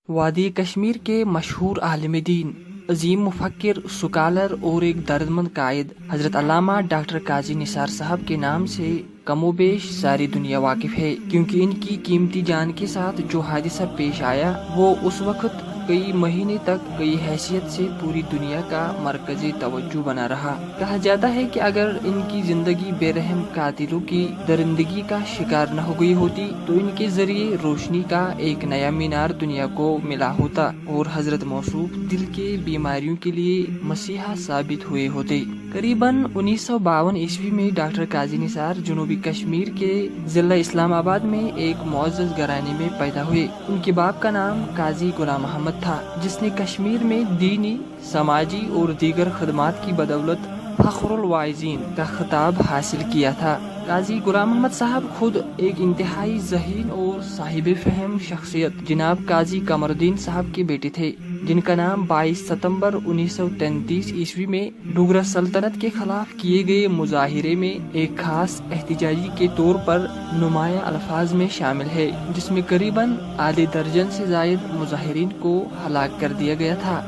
وادی کشمیر کے مشہور عالم دین، عظیم مفکر، سکالر اور ایک دردمند قائد حضرت علامہ ڈاکٹر قاضی نثار صاحب کے نام سے کم و بیش ساری دنیا واقف ہے، کیونکہ ان کی قیمتی جان کے ساتھ جو حادثہ پیش آیا وہ اس وقت کئی مہینے تک کئی حیثیت سے پوری دنیا کا مرکزی توجہ بنا رہا۔ کہا جاتا ہے کہ اگر ان کی زندگی بے رحم قاتلوں کی درندگی کا شکار نہ ہو گئی ہوتی تو ان کے ذریعے روشنی کا ایک نیا مینار دنیا کو ملا ہوتا اور حضرت موصوف دل کے بیماریوں کے لیے مسیحا ثابت ہوئے ہوتے۔ قریباً 1952 عیسوی میں ڈاکٹر قاضی نثار جنوبی کشمیر کے ضلع اسلام آباد میں ایک معزز گھرانے میں پیدا ہوئے۔ ان کے باپ کا نام قاضی غلام محمد تھا، جس نے کشمیر میں دینی، سماجی اور دیگر خدمات کی بدولت فخر الواعظین کا خطاب حاصل کیا تھا۔ قاضی غلام محمد صاحب خود ایک انتہائی ذہین اور صاحب فہم شخصیت جناب قاضی قمر الدین صاحب کے بیٹے تھے، جن کا نام 22 ستمبر 1933 عیسوی میں ڈوگرہ سلطنت کے خلاف کیے گئے مظاہرے میں ایک خاص احتجاجی کے طور پر نمایاں الفاظ میں شامل ہے، جس میں قریباً آدھے درجن سے زائد مظاہرین کو ہلاک کر دیا گیا تھا۔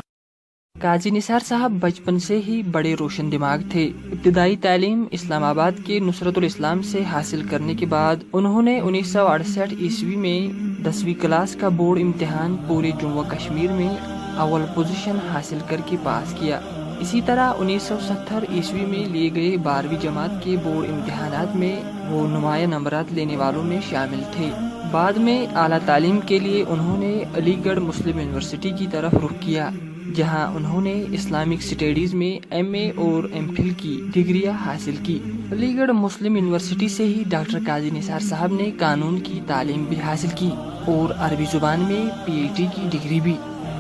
قاضی نثار صاحب بچپن سے ہی بڑے روشن دماغ تھے۔ ابتدائی تعلیم اسلام آباد کے نصرت الاسلام سے حاصل کرنے کے بعد انہوں نے 1968 عیسوی میں 10ویں کلاس کا بورڈ امتحان پورے جموں کشمیر میں اول پوزیشن حاصل کر کے پاس کیا۔ اسی طرح 1970 عیسوی میں لیے گئے 12ویں جماعت کے بورڈ امتحانات میں وہ نمایاں نمبرات لینے والوں میں شامل تھے۔ بعد میں اعلیٰ تعلیم کے لیے انہوں نے علی گڑھ مسلم یونیورسٹی کی طرف رخ کیا، جہاں انہوں نے اسلامک اسٹڈیز میں ایم اے اور ایم فل کی ڈگریاں حاصل کی۔ علی گڑھ مسلم یونیورسٹی سے ہی ڈاکٹر قاضی نثار صاحب نے قانون کی تعلیم بھی حاصل کی اور عربی زبان میں پی ایچ ڈی کی ڈگری بھی۔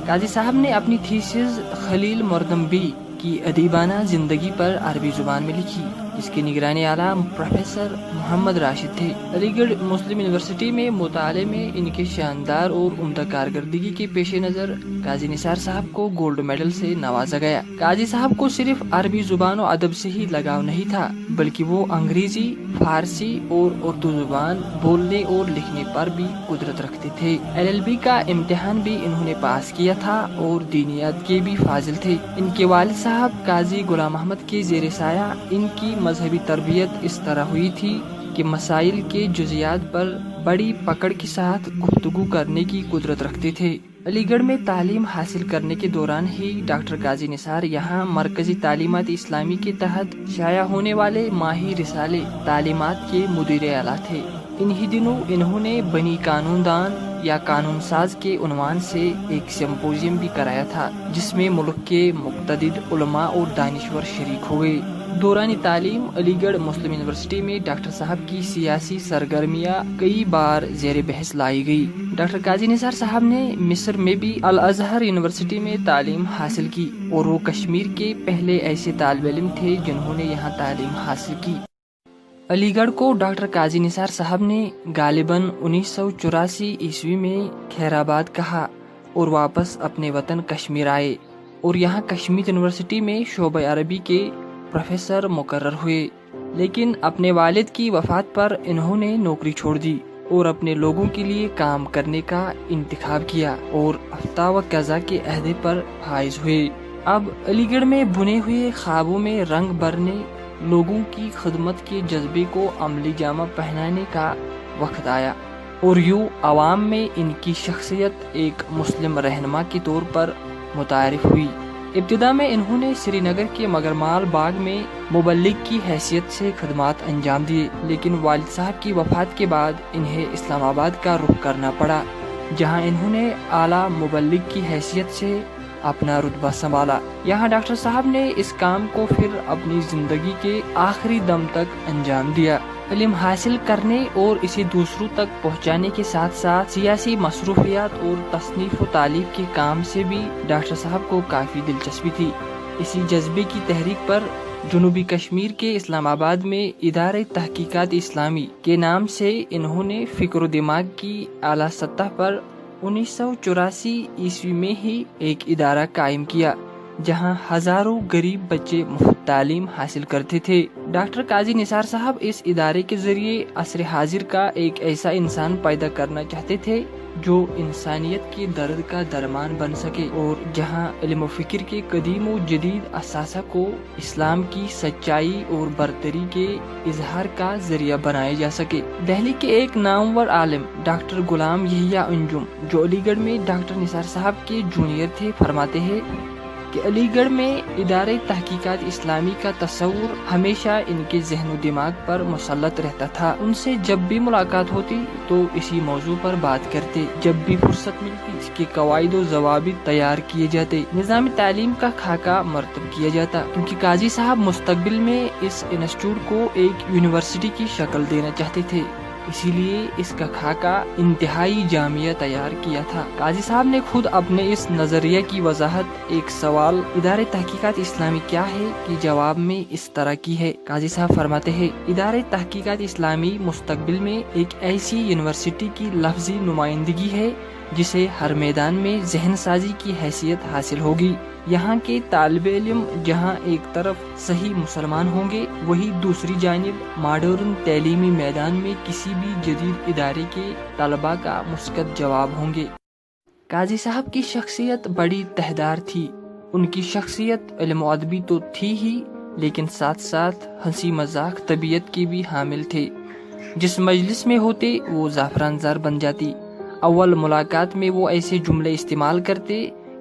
قاضی صاحب نے اپنی تھیسس خلیل مردمبی کی ادیبانہ زندگی پر عربی زبان میں لکھی، جس کے نگرانی اعلیٰ پروفیسر محمد راشد تھے۔ علی گڑھ مسلم یونیورسٹی میں مطالعے میں ان کے شاندار اور عمدہ کارکردگی کے پیش نظر قاضی نثار صاحب کو گولڈ میڈل سے نوازا گیا۔ قاضی صاحب کو صرف عربی زبان و ادب سے ہی لگاؤ نہیں تھا، بلکہ وہ انگریزی، فارسی اور اردو زبان بولنے اور لکھنے پر بھی قدرت رکھتے تھے۔ LLB کا امتحان بھی انہوں نے پاس کیا تھا اور دینیات کے بھی فاضل تھے۔ ان کے والد صاحب قاضی غلام محمد کے زیر سایہ ان کی مذہبی تربیت اس طرح ہوئی تھی کہ مسائل کے جزیات پر بڑی پکڑ کے ساتھ گفتگو کرنے کی قدرت رکھتے تھے۔ علی گڑھ میں تعلیم حاصل کرنے کے دوران ہی ڈاکٹر قاضی نثار یہاں مرکزی تعلیمات اسلامی کے تحت شائع ہونے والے ماہی رسالے تعلیمات کے مدیر اعلیٰ تھے۔ انہی دنوں انہوں نے بنی قانون دان یا قانون ساز کے عنوان سے ایک سمپوزیم بھی کرایا تھا، جس میں ملک کے متعدد علماء اور دانشور شریک ہوئے۔ دوران تعلیم علی گڑھ مسلم یونیورسٹی میں ڈاکٹر صاحب کی سیاسی سرگرمیاں کئی بار زیر بحث لائی گئی۔ ڈاکٹر قاضی نثار صاحب نے مصر میں بھی الازہر یونیورسٹی میں تعلیم حاصل کی اور وہ کشمیر کے پہلے ایسے طالب علم تھے جنہوں نے یہاں تعلیم حاصل کی۔ علی گڑھ کو ڈاکٹر قاضی نثار صاحب نے غالباً 1984 عیسوی میں خیر آباد کہا اور واپس اپنے وطن کشمیر آئے اور یہاں کشمیر یونیورسٹی میں شعبہ عربی کے پروفیسر مقرر ہوئے، لیکن اپنے والد کی وفات پر انہوں نے نوکری چھوڑ دی اور اپنے لوگوں کے لیے کام کرنے کا انتخاب کیا اور افتاء و قضا کے عہدے پر فائز ہوئے۔ اب علی گڑھ میں بنے ہوئے خوابوں میں رنگ بھرنے، لوگوں کی خدمت کے جذبے کو عملی جامہ پہنانے کا وقت آیا اور یوں عوام میں ان کی شخصیت ایک مسلم رہنما کے طور پر متعارف ہوئی۔ ابتدا میں انہوں نے سری نگر کے مگرمال باغ میں مبلغ کی حیثیت سے خدمات انجام دیے، لیکن والد صاحب کی وفات کے بعد انہیں اسلام آباد کا رخ کرنا پڑا، جہاں انہوں نے اعلیٰ مبلغ کی حیثیت سے اپنا رتبہ سنبھالا۔ یہاں ڈاکٹر صاحب نے اس کام کو پھر اپنی زندگی کے آخری دم تک انجام دیا۔ علم حاصل کرنے اور اسے دوسروں تک پہنچانے کے ساتھ ساتھ سیاسی مصروفیات اور تصنیف و تالیف کے کام سے بھی ڈاکٹر صاحب کو کافی دلچسپی تھی۔ اسی جذبے کی تحریک پر جنوبی کشمیر کے اسلام آباد میں ادارہ تحقیقات اسلامی کے نام سے انہوں نے فکر و دماغ کی اعلیٰ سطح پر 1984 عیسوی میں ہی ایک ادارہ قائم کیا، جہاں ہزاروں غریب بچے مفت تعلیم حاصل کرتے تھے۔ ڈاکٹر قاضی نثار صاحب اس ادارے کے ذریعے عصر حاضر کا ایک ایسا انسان پیدا کرنا چاہتے تھے जो इंसानियत के दर्द का दरमान बन सके और जहां इल्म व फिक्र के कदीम व जदीद असासा को इस्लाम की सच्चाई और बरतरी के इजहार का जरिया बनाया जा सके। दिल्ली के एक नामवर आलिम डॉक्टर गुलाम यहिया अंजुम, जो अलीगढ़ में डॉक्टर निसार साहब के जूनियर थे, फरमाते हैं कि अलीगढ़ में इदारे तहकीकात इस्लामी का तस्वुर हमेशा इनके ज़हन दिमाग पर मुसल्लत रहता था। उनसे जब भी मुलाकात होती तो इसी मौजू पर बात करते। जब भी फुर्सत मिलती इसके कवायद व ज़वाबित तैयार किए जाते, निज़ाम तालीम का खाका मरतब किया जाता, क्योंकि काजी साहब मुस्तकबिल में इस इंस्टीट्यूट को एक यूनिवर्सिटी की शक्ल देना चाहते थे। इसीलिए इसका खाका इंतहाई जामिया तैयार किया था। काजी साहब ने खुद अपने इस नजरिया की वजाहत एक सवाल इदारे तहकीकात इस्लामी क्या है की जवाब में इस तरह की है। काजी साहब फरमाते हैं, इदारे तहकीकात इस्लामी मुस्तकबिल में एक ऐसी यूनिवर्सिटी की लफ्जी नुमाइंदगी है जिसे हर मैदान में जहन साजी की हैसियत हासिल होगी। यहाँ के तालिबे इल्म जहाँ एक तरफ सही मुसलमान होंगे, वही दूसरी जानिब मॉडर्न तैलीमी मैदान में किसी भी जदीद इदारे के तलबा का मुस्कत जवाब होंगे। काजी साहब की शख्सियत बड़ी तहदार थी। उनकी शख्सियत इल्म व अदबी तो थी ही, लेकिन साथ साथ हंसी मजाक तबीयत की भी हामिल थे। जिस मजलिस में होते वो ज़ाफ़रान ज़र बन जाती। अव्वल मुलाकात में वो ऐसे जुमले इस्तेमाल करते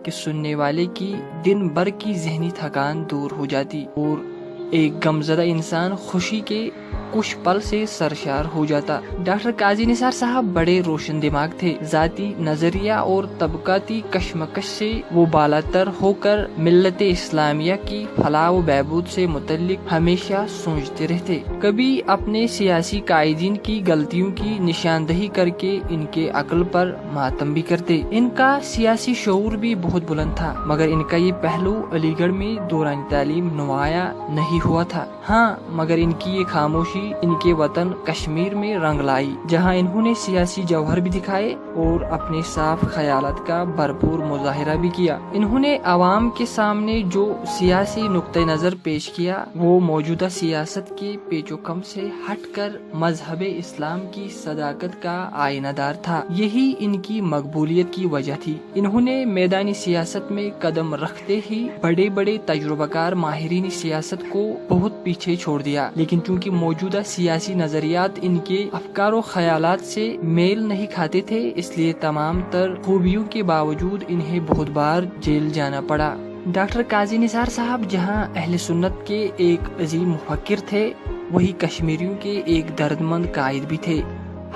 कि सुनने वाले की दिन भर की जहनी थकान दूर हो जाती और एक गमज़दा इंसान खुशी के कुछ पल से सरशार हो जाता। डॉक्टर काजी निसार साहब बड़े रोशन दिमाग थे। जाती नजरिया और तबकाती कशमकश से वो बालातर होकर मिल्लत इस्लामिया की फलाह व बहबूद से मुतल्लिक हमेशा सोचते रहते। कभी अपने सियासी कायदीन की गलतियों की निशानदही करके इनके अक्ल पर मातम भी करते। इनका सियासी शऊर भी बहुत बुलंद था, मगर इनका ये पहलू अलीगढ़ में दौरान तालीम नुमाया नहीं हुआ था। हाँ, मगर इनकी ये खामोशी इनके वतन कश्मीर में रंग लाई, जहां इन्होंने सियासी जौहर भी दिखाए और अपने साफ ख्यालात का भरपूर मुजाहिरा भी किया। इन्होंने आवाम के सामने जो सियासी नुक्ते नजर पेश किया वो मौजूदा सियासत के पेचोकम से हटकर मजहब इस्लाम की सदाकत का आईनादार था। यही इनकी मकबूलियत की वजह थी। इन्होंने मैदानी सियासत में कदम रखते ही बड़े बड़े तजुर्बाकार माहिरीन सियासत को बहुत पीछे छोड़ दिया, लेकिन चूंकि मौजूदा सियासी नजरियात इनके अफकार व ख्यालात से मेल नहीं खाते थे, इसलिए तमाम तर खूबियों के बावजूद इन्हें बहुत बार जेल जाना पड़ा। डॉक्टर काजी निसार साहब जहां अहले सुन्नत के एक अजीम मुफक्किर थे, वही कश्मीरियों के एक दर्दमंद कायद भी थे।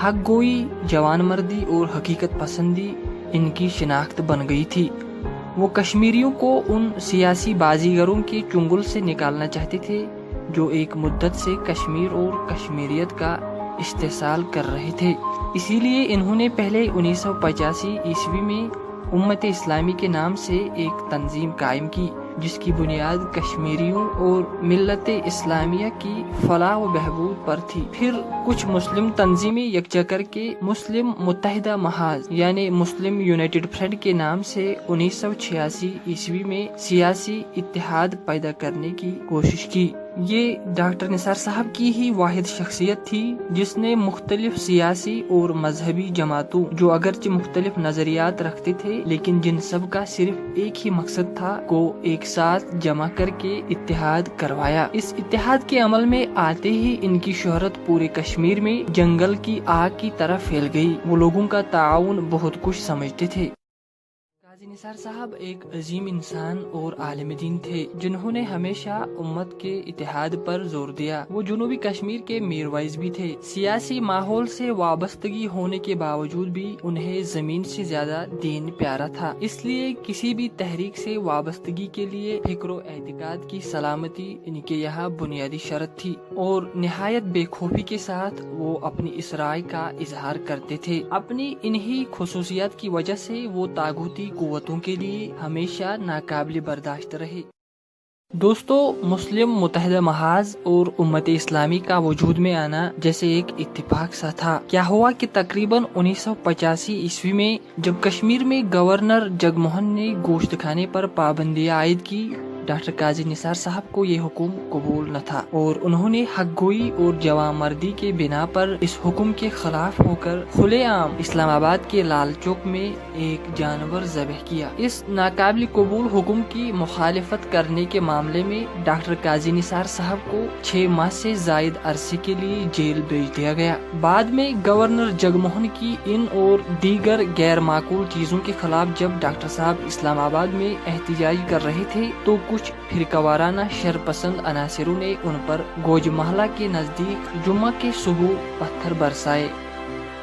हक गोई, जवान मर्दी और हकीकत पसंदी इनकी शिनाख्त बन गई थी। वो कश्मीरियों को उन सियासी बाजीगरों के चुंगल से निकालना चाहते थे जो एक मुद्दत से कश्मीर और कश्मीरियत का इस्तेसाल कर रहे थे। इसीलिए इन्होंने पहले 1985 ईस्वी में उम्मत इस्लामी के नाम से एक तंजीम कायम की, जिसकी बुनियाद कश्मीरियों और मिल्लत इस्लामिया की फलाह व बहबूद पर थी। फिर कुछ मुस्लिम तंजीमें यकजा करके मुस्लिम मुत्तहिदा महाज यानी मुस्लिम यूनाइटेड फ्रंट के नाम से 1986 ईस्वी में सियासी इत्तेहाद पैदा करने की कोशिश की। ये डॉक्टर निसार साहब की ही वाहिद शख्सियत थी जिसने मुख्तलिफ सियासी और मजहबी जमातों, जो अगरचे मुख्तलिफ नजरियात रखते थे लेकिन जिन सब का सिर्फ एक ही मकसद था, को एक साथ जमा करके इत्तेहाद करवाया। इस इत्तेहाद के अमल में आते ही इनकी शोहरत पूरे कश्मीर में जंगल की आग की तरह फैल गई। वो लोगों का ताउन बहुत कुछ समझते थे। काजी निसार साहब एक अजीम इंसान और आलिम दीन थे जिन्होंने हमेशा उम्मत के इत्तेहाद पर जोर दिया। वो जुनूबी कश्मीर के मीरवाइज भी थे। सियासी माहौल से वाबस्तगी होने के बावजूद भी उन्हें जमीन से ज्यादा दीन प्यारा था। इसलिए किसी भी तहरीक से वाबस्तगी के लिए फिक्र व एतिकाद की सलामती इनके यहाँ बुनियादी शर्त थी और निहायत बेखौफी के साथ वो अपनी इस राय का इजहार करते थे। अपनी इन्हीं खुसूसियात की वजह से वो तागूती कुव्वतों के लिए हमेशा नाकाबिल बर्दाश्त रहे। दोस्तों, मुस्लिम मुत्तहिदा महाज और उम्मत इस्लामी का वजूद में आना जैसे एक इत्तेफाक सा था। क्या हुआ कि तकरीबन 1985 ईस्वी में जब कश्मीर में गवर्नर जगमोहन ने गोश्त खाने पर पाबंदी आयद की डॉक्टर काजी निसार साहब को ये हुक्म कबूल न था और उन्होंने हक गोई और जवामर्दी के बिना पर इस हुक्म के खिलाफ होकर खुलेआम इस्लामाबाद के लाल चौक में एक जानवर ज़बह किया। इस नाकाबिल कबूल हुक्म की मुखालिफत करने के मामले में डॉक्टर काजी निसार साहब को 6 माह से जायद अरसे के लिए जेल भेज दिया गया। बाद में गवर्नर जगमोहन की इन और दीगर गैर माकूल चीजों के खिलाफ जब डॉक्टर साहब इस्लामाबाद में एहतिजाज कर रहे थे तो कुछ फिरकावाराना शरपसंद अनासिरों ने उन पर गोजमहला के नजदीक जुम्मा के सुबह पत्थर बरसाए।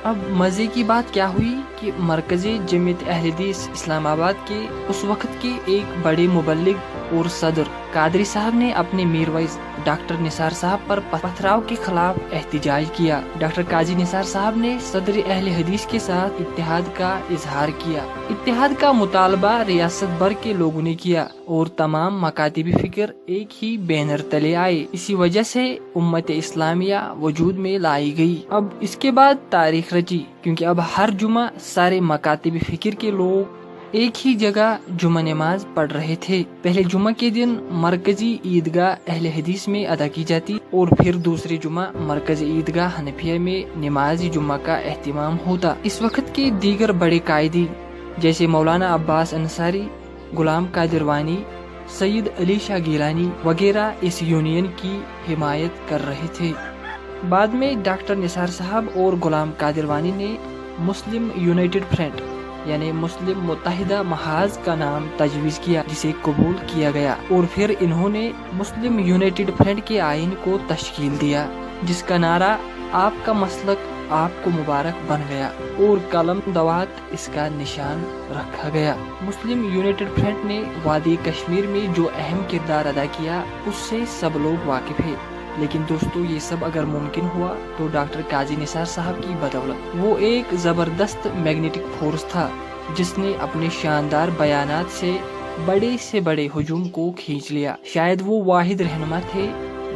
अब मजे की बात क्या हुई कि मरकजी जमीयत अहले हदीस इस्लामाबाद के उस वक्त के एक बड़े मुबल्लिग और सदर कादरी साहब ने अपने मीरवाइज डॉक्टर निसार साहब पर पथराव के खिलाफ एहतिजाज किया। डॉक्टर काजी निसार साहब ने सदर अहले हदीस के साथ इत्तेहाद का इजहार किया। इत्तेहाद का मुतालबा रियासत भर के लोगों ने किया और तमाम मकातिबी फिक्र एक ही बैनर तले आए। इसी वजह से उम्मत इस्लामिया वजूद में लाई गई। अब इसके बाद तारीख रची, क्योंकि अब हर जुमा सारे मकातिबी फिक्र के लोग एक ही जगह जुमा नमाज पढ़ रहे थे। पहले जुमा के दिन मरकजी ईदगाह अहले हदीस में अदा की जाती और फिर दूसरे जुमा मरकजी ईदगाह हनफिया में नमाज जुमा का एहतिमाम होता। इस वक्त के दीगर बड़े कायदी जैसे मौलाना अब्बास अंसारी, गुलाम कादिर वानी, सईद अली शाह गिलानी वगैरह इस यूनियन की हिमायत कर रहे थे। बाद में डॉक्टर निसार साहब और गुलाम कादिर वानी ने मुस्लिम यूनाइटेड फ्रंट यानी मुस्लिम मुत्तहिदा महाज का नाम तजवीज़ किया, जिसे कबूल किया गया और फिर इन्होंने मुस्लिम यूनाइटेड फ्रंट के आइन को तश्कील दिया, जिसका नारा आपका मसलक आपको मुबारक बन गया और कलम दवात इसका निशान रखा गया। मुस्लिम यूनाइटेड फ्रंट ने वादी कश्मीर में जो अहम किरदार अदा किया उससे सब लोग वाकिफ है, लेकिन दोस्तों ये सब अगर मुमकिन हुआ तो डॉक्टर काजी निसार साहब की बदौलत। वो एक जबरदस्त मैग्नेटिक फोर्स था जिसने अपने शानदार बयानात से बड़े हुजूम को खींच लिया। शायद वो वाहिद रहनुमा थे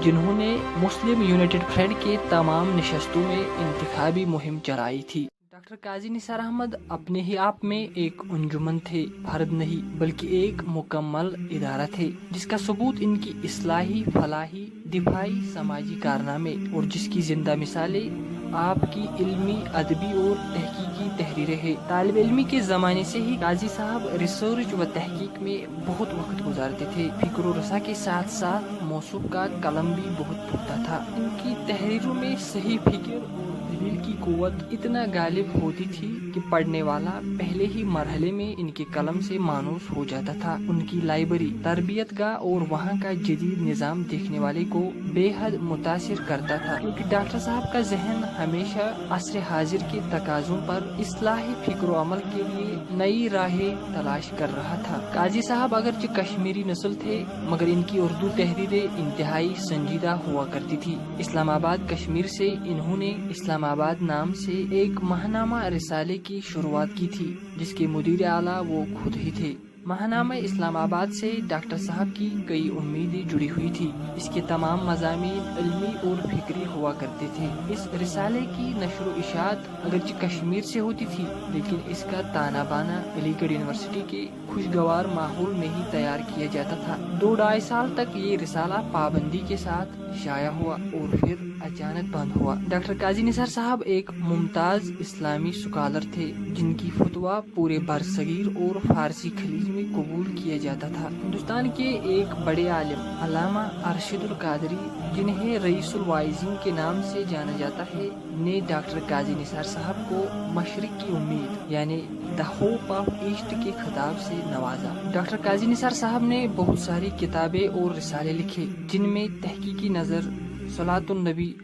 जिन्होंने मुस्लिम यूनाइटेड फ्रंट के तमाम नशस्तों में इंतखाबी मुहिम चलाई थी। डॉक्टर काजी निसार अहमद अपने ही आप में एक अंजुमन थे, फर्द नहीं बल्कि एक मुकम्मल इदारा थे, जिसका सबूत इनकी इस्लाही, फलाही, दिफाई, समाजी कारनामे और जिसकी जिंदा मिसालें आपकी इल्मी, अदबी और तहकीकी तहरीरें हैं। तालिब इल्मी के ज़माने से ही काजी साहब रिसर्च व तहकीक में बहुत वक्त गुजारते थे। फिक्र रसा के साथ साथ मौसूफ का कलम भी बहुत पुख्ता था। इनकी तहरीरों में सही फिक्र और दलील की कुव्वत इतना गालिब होती थी कि पढ़ने वाला पहले ही मरहले में इनके कलम से मानूस हो जाता था। उनकी लाइब्रेरी, तरबियत गाह और वहाँ का जदीद निज़ाम देखने वाले को बेहद मुतासिर करता था, क्योंकि डॉक्टर साहब का जहन हमेशा असर हाजिर के तकाज़ों पर इस्लाही फिक्र अमल के लिए नई राहें तलाश कर रहा था। काजी साहब अगरचे कश्मीरी नस्ल थे मगर इनकी उर्दू तहरीरें इंतहाई संजीदा हुआ करती थी। इस्लामाबाद कश्मीर से इन्होंने इस्लामाबाद नाम से एक महनामा रिसाले की शुरुआत की थी, जिसके मुदीर आला वो खुद ही थे। महानामा इस्लामाबाद से डॉक्टर साहब की कई उम्मीदें जुड़ी हुई थी। इसके तमाम मज़ामीन इल्मी और फिक्री हुआ करते थे। इस रिसाले की नशर इशात अगरचे कश्मीर से होती थी, लेकिन इसका ताना बाना अलीगढ़ यूनिवर्सिटी के खुशगवार माहौल में ही तैयार किया जाता था। 2-2.5 साल तक ये रिसाला पाबंदी के साथ शाया हुआ और फिर अचानक बंद हुआ। डॉक्टर काजी निसार साहब एक मुमताज इस्लामी स्कॉलर थे, जिनकी फतवा पूरे बरसगीर और फारसी खलीज में कबूल किया जाता था। हिंदुस्तान के एक बड़े आलिम अल्लामा अरशदुल कादरी, जिन्हें रईसुल वाइज़ीन के नाम से जाना जाता है, ने डॉक्टर काजी निसार साहब को मशरिक की उम्मीद यानी द होप ऑफ ईस्ट के खिताब से नवाजा। डॉक्टर काजी निसार साहब ने बहुत सारी किताबें और रिसाले लिखे, जिनमें तहकीकी नज़र, सलातुन नबी,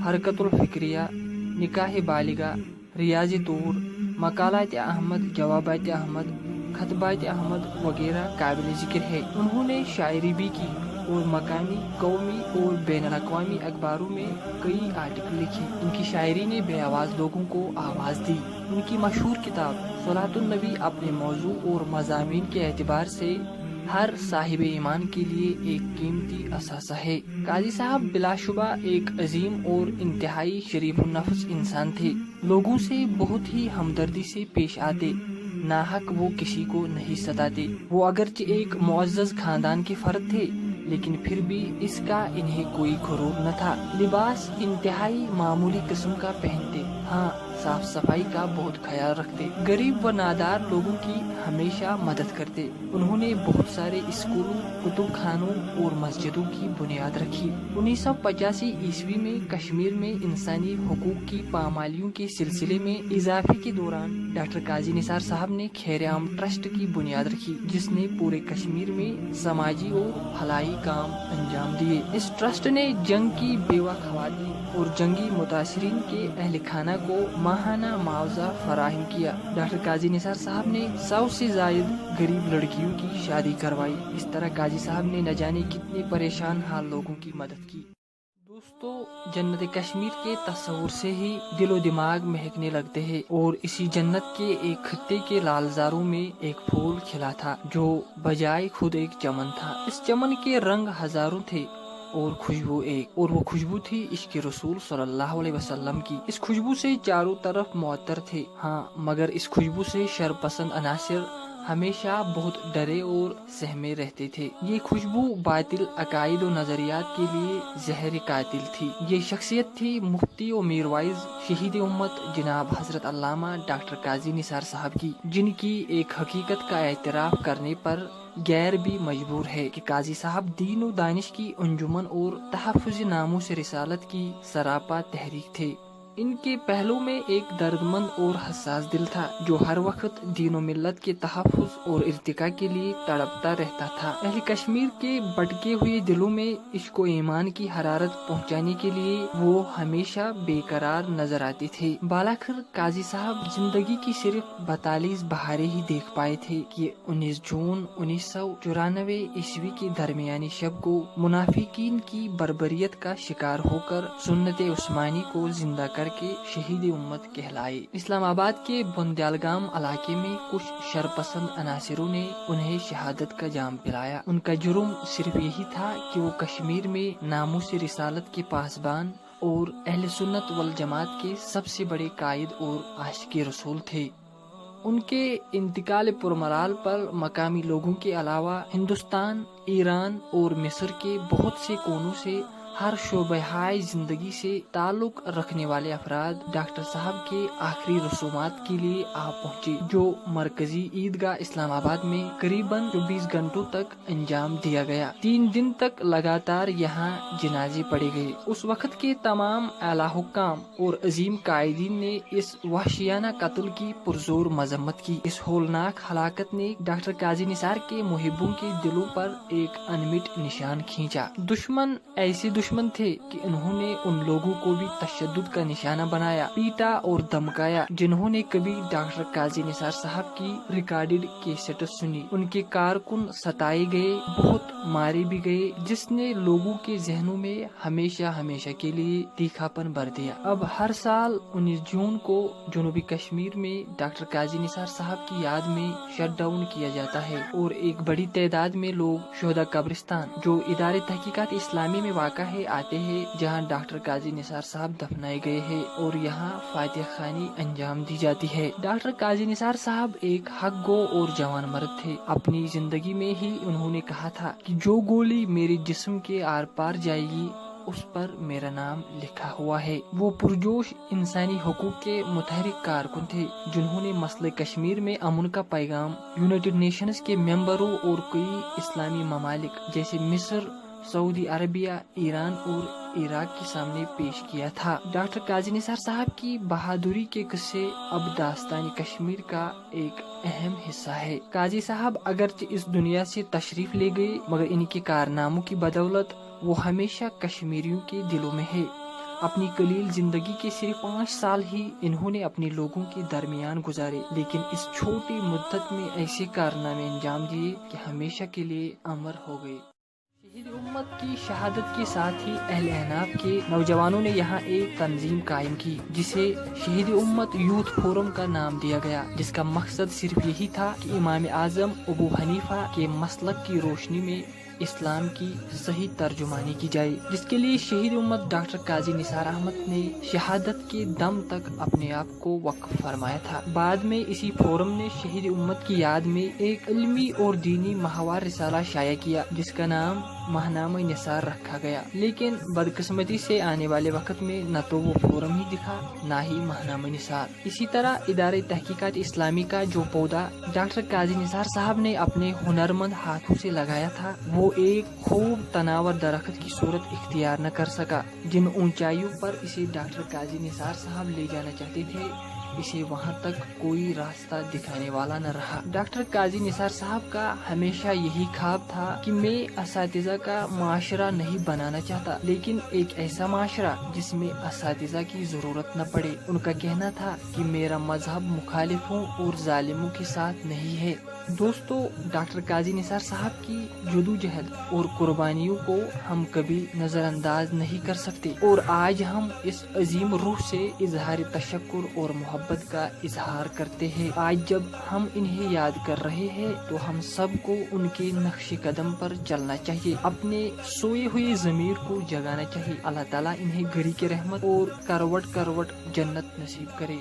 हरकतुल फिक्रिया, निकाह बालिगा, रियाज तूर, मकालात अहमद, जवाबात अहमद, खतबात अहमद वगैरह काबिल जिक्र है। उन्होंने शायरी भी की और मकामी, कौमी और बैनुल-अक़वामी अखबारों में कई आर्टिकल लिखे। इनकी शायरी ने बेआवाज़ लोगों को आवाज़ दी। उनकी मशहूर किताब सलातुन नबी अपने मौजू और मज़ामीन के एतबार से हर साहिब ईमान के लिए एक कीमती असासा है। काजी साहब बिलाशुबा एक अजीम और इंतहाई शरीफ नफ्स इंसान थे। लोगों से बहुत ही हमदर्दी से पेश आते नाहक वो किसी को नहीं सताते। वो अगरचे एक मुअज़्ज़ज़ खानदान के फर्द थे, लेकिन फिर भी इसका इन्हें कोई गुरूर न था। लिबास इंतहाई मामूली किस्म का पहनते, हाँ साफ सफाई का बहुत ख्याल रखते, गरीब व नादार लोगों की हमेशा मदद करते। उन्होंने बहुत सारे स्कूलों, कुतुब खानों और मस्जिदों की बुनियाद रखी। 1985 ईस्वी में कश्मीर में इंसानी हुकूक की पामालियों के सिलसिले में इजाफे के दौरान डॉक्टर काजी निसार साहब ने खैर आम ट्रस्ट की बुनियाद रखी, जिसने पूरे कश्मीर में समाजी और भलाई काम अंजाम दिए। इस ट्रस्ट ने जंग की बेवा खवातीन और जंगी मुतासरीन के अहल खाना को माहाना मुआवजा फराहम किया। डॉक्टर काजी निसार साहब ने 100 से जायद गरीब लड़कियों की शादी करवाई। इस तरह काजी साहब ने न जाने कितने परेशान हाल लोगों की मदद की। दोस्तों, जन्नत कश्मीर के तस्वुर से ही दिलो दिमाग महकने लगते हैं, और इसी जन्नत के एक खत्ते के लालजारों में एक फूल खिला था जो बजाय खुद एक चमन था। इस चमन के रंग हजारों थे और खुशबू एक, और वो खुशबू थी इश्क रसूल सल्लल्लाहु अलैहि वसल्लम की। इस खुशबू से चारों तरफ मुअत्तर थे, हाँ मगर इस खुशबू से शरपसंद अनासिर हमेशा बहुत डरे और सहमे रहते थे। ये खुशबू बातिल अकायद और नजरियात के लिए जहर कातिल थी। ये शख्सियत थी मुफ्ती और मीरवाइज शहीद उम्मत जनाब हजरत अल्लामा डॉक्टर काजी निसार साहब की, जिनकी एक हकीकत का एतराफ करने पर गैर भी मजबूर है कि काजी साहब दीन और दानिश की अंजुमन और तहफ़्फ़ुज़ नामूस रिसालत की सरापा तहरीक थे। इनके पहलू में एक दर्दमंद और हसास दिल था जो हर वक्त दीन और मिल्लत के तहफ़्फ़ुज़ और इर्तिका के लिए तड़पता रहता था। अहले कश्मीर के भटके हुए दिलों में इश्क व ईमान की हरारत पहुंचाने के लिए वो हमेशा बेकरार नजर आते थे। बालाखिर काजी साहब जिंदगी की सिर्फ 42 बहारें ही देख पाए थे कि 19 जून 1994 ईस्वी के दरमियानी शब को मुनाफिकीन की बर्बरियत का शिकार होकर सुन्नत उस्मानी को जिंदा करके शहीद उम्मत कहलाए। इस्लामाबाद के बुंदेलगाम इलाके में कुछ शरपसंद अनासिरों ने उन्हें शहादत का जाम पिलाया। उनका जुर्म सिर्फ यही था कि वो कश्मीर में नामूस रिसालत के पासबान और अहले सुन्नत वल जमात के सबसे बड़े कायद और आशिक रसूल थे। उनके इंतकाल पुरमराल पर मकामी लोगों के अलावा हिंदुस्तान, ईरान और मिस्र के बहुत से कोनों से हर शोबहाय जिंदगी से ताल्लुक रखने वाले अफराद डॉक्टर साहब के आखिरी रसूमात के लिए आ पहुँचे, जो मरकजी ईदगाह इस्लामाबाद में करीबन 24 घंटों तक अंजाम दिया गया। 3 दिन तक लगातार यहाँ जनाजे पढ़े गए। उस वक्त के तमाम आला हुक्काम और अजीम कायदीन ने इस वहशियाना कत्ल की पुरजोर मजम्मत की। इस होलनाक हलाकत ने डॉक्टर काजी निसार के मुहिब्बों के दिलों पर एक अनमिट निशान खींचा। दुश्मन ऐसे दुश्मन थे कि उन्होंने उन लोगों को भी तशद्दुद का निशाना बनाया, पीटा और धमकाया जिन्होंने कभी डॉक्टर काजी निसार साहब की रिकॉर्डेड कैसेट सुनी। उनके कारकुन सताए गए, बहुत मारे भी गए, जिसने लोगों के जहनों में हमेशा हमेशा के लिए तीखापन भर दिया। अब हर साल 19 जून को जनूबी कश्मीर में डॉक्टर काजी निसार साहब की याद में शट डाउन किया जाता है और एक बड़ी तादाद में लोग शोहदा कब्रिस्तान, जो इदारे तहकीकात इस्लामी में वाक़ा है, आते हैं, जहां डॉक्टर काजी निसार साहब दफनाए गए हैं और यहां फातिहा खानी अंजाम दी जाती है। डॉक्टर काजी निसार साहब एक हक गो और जवान मर्द थे। अपनी जिंदगी में ही उन्होंने कहा था कि जो गोली मेरे जिस्म के आर पार जाएगी उस पर मेरा नाम लिखा हुआ है। वो पुरजोश इंसानी हुकूक के मुतहरिक कारकुन थे जिन्होंने मसले कश्मीर में अमन का पैगाम यूनाइटेड नेशंस के मेंबरों और कई इस्लामी ममालिक जैसे मिस्र, सऊदी अरबिया, ईरान और इराक के सामने पेश किया था। डॉक्टर काजी निसार साहब की बहादुरी के किस्से अब दास्तानी कश्मीर का एक अहम हिस्सा है। काजी साहब अगरचे इस दुनिया से तशरीफ ले गए, मगर इनके कारनामों की बदौलत वो हमेशा कश्मीरियों के दिलों में है। अपनी कलील जिंदगी के सिर्फ 5 साल ही इन्होंने अपने लोगों के दरमियान गुजारे, लेकिन इस छोटी मुद्दत में ऐसे कारनामे अंजाम दिए कि हमेशा के लिए अमर हो गए। शहीद उम्मत की शहादत के साथ ही अहले अहनाफ के नौजवानों ने यहाँ एक तंजीम कायम की जिसे शहीद उम्मत यूथ फोरम का नाम दिया गया, जिसका मकसद सिर्फ यही था कि इमाम आजम अबू हनीफा के मसलक की रोशनी में اسلام کی صحیح ترجمانی کی جائے، جس کے لیے شہید امت ڈاکٹر قاضی نثار احمد نے شہادت کے دم تک اپنے آپ کو وقف فرمایا تھا۔ بعد میں اسی فورم نے شہید امت کی یاد میں ایک علمی اور دینی ماہوار رسالہ شائع کیا جس کا نام ماہنامہ نثار رکھا گیا، لیکن بدقسمتی سے آنے والے وقت میں نہ تو وہ فورم ہی دکھا نہ ہی ماہنامہ نثار۔ اسی طرح ادارہ تحقیقات اسلامی کا جو پودا ڈاکٹر قاضی نثار صاحب نے اپنے ہنرمند ہاتھوں سے لگایا تھا، وہ ایک خوب تناور درخت کی صورت اختیار نہ کر سکا۔ جن اونچائیوں پر اسے ڈاکٹر قاضی نثار صاحب لے جانا چاہتے تھے، اسے وہاں تک کوئی راستہ دکھانے والا نہ رہا۔ ڈاکٹر قاضی نثار صاحب کا ہمیشہ یہی خواب تھا کہ میں اساتذہ کا معاشرہ نہیں بنانا چاہتا، لیکن ایک ایسا معاشرہ جس میں اساتذہ کی ضرورت نہ پڑے۔ ان کا کہنا تھا کہ میرا مذہب مخالفوں اور ظالموں کے ساتھ نہیں ہے۔ دوستو، ڈاکٹر قاضی نثار صاحب کی جدوجہد اور قربانیوں کو ہم کبھی نظر انداز نہیں کر سکتے، اور آج ہم اس عظیم روح سے اظہار تشکر اور محبت کا اظہار کرتے ہیں۔ آج جب ہم انہیں یاد کر رہے ہیں تو ہم سب کو ان کے نقش قدم پر چلنا چاہیے، اپنے سوئے ہوئے ضمیر کو جگانا چاہیے۔ اللہ تعالیٰ انہیں گھری کی رحمت اور کروٹ کروٹ جنت نصیب کرے۔